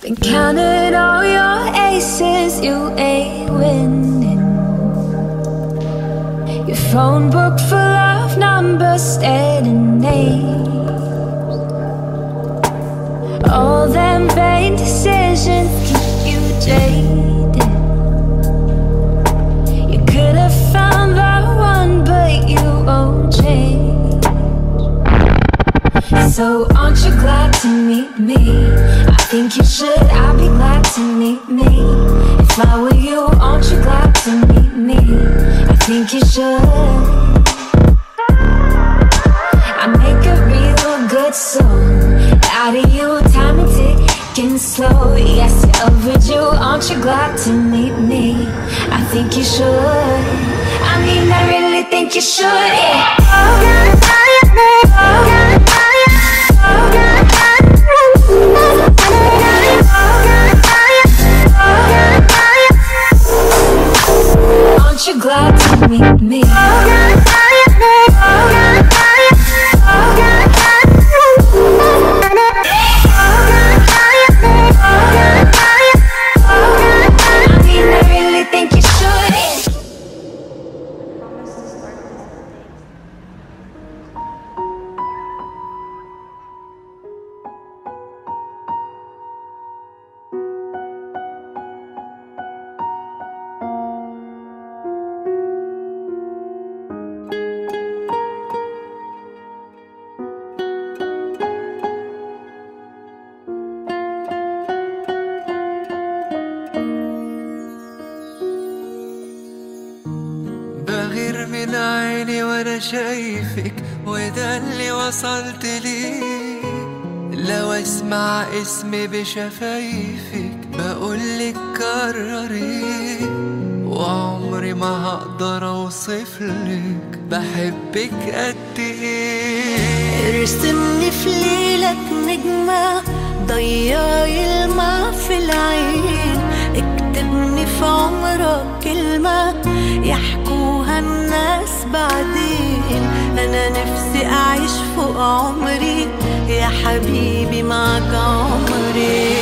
Been counting all your aces, you ain't winning. Your phone book full of numbers, staring names. All them vain decisions keep you jaded. You could have found the one, but you won't change. So aren't you glad to meet me? I think you should, I'd be glad to meet me. If I were you, aren't you glad to meet me? I think you should. I make a real good song out of you, time and ticking slow. Yes, you're overdue, aren't you glad to meet me? I think you should. I mean, I really think you should, yeah. Aren't you glad to meet me? بغير من عيني وانا شايفك، وده اللي وصلت ليه. لو اسمع اسمي بشفايفك بقولك كرري، وعمري ما هقدر اوصفلك بحبك قد ايه. ارسمني في ليلك نجمة ضيعي الماء في العين، اكتبني في عمرك كلمة يحكوها الناس بعدين. انا نفسي اعيش فوق عمري يا حبيبي معك عمري.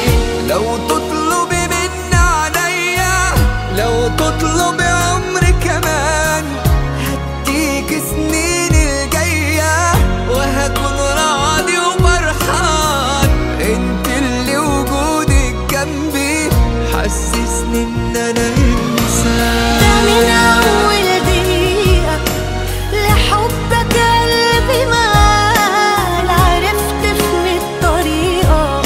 لو تطلبي مني عليا، لو تطلبي عمري كمان، هديك سنين الجاية وهكون راضي وفرحان. انت اللي وجودك جنبي حسسني ان انا انسان. ده من اول دقيقة لحبك قلبي مال، عرفت في الطريقة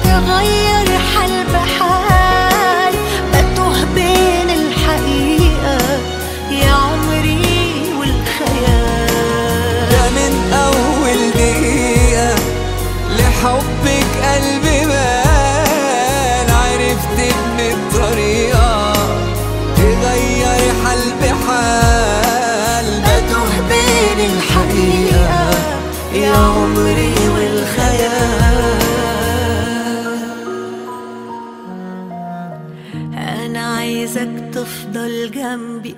تغير حال بحال. بتوه بين الحقيقة يا عمري والخيال. ده من اول دقيقة لحبك قلبي مال، عرفت ان الطريقة تغير حال بحال. بتوه بين الحقيقة يا عمري والخيال. أنا عايزك تفضل جنبي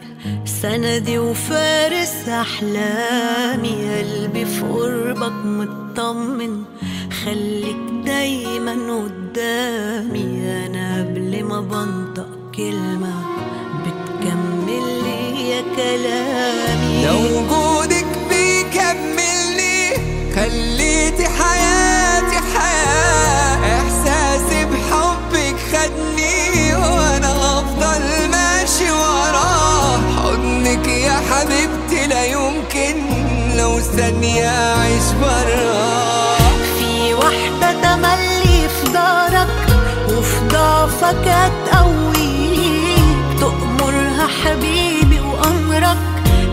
سندي وفارس أحلامي. قلبي في قربك مطمن، خليك دايما قدامي. أنا قبل ما بنطق كلمة بتكمل لي يا كلامي. لو وجودك بيكملني خليتي حياتي حياة. احساسي بحبك خدني وانا هفضل ماشي وراه. حضنك يا حبيبتي لا يمكن لو ثانية اعيش براه. في واحدة تملي في دارك وفي ضعفك هتقويك، تأمرها حبيبي وأمرك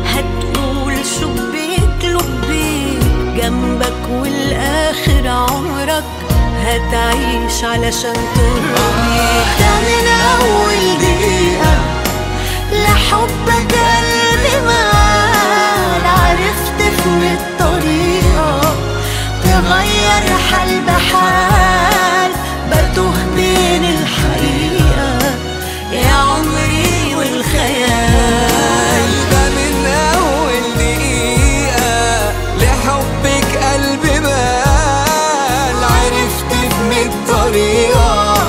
هتقول شبيك لبيك. جنبك والآخر عمرك هتعيش علشان ترضيك. ده من أول دقيقة لحبك قلبي مال، عرفت في الطريقة تغير حال بحال. بتوه بين الحقيقة يا عمري والخيال. ده من أول دقيقة لحبك قلبي مال، عرفت من الطريقة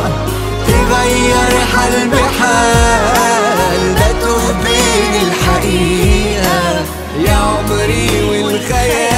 خيال.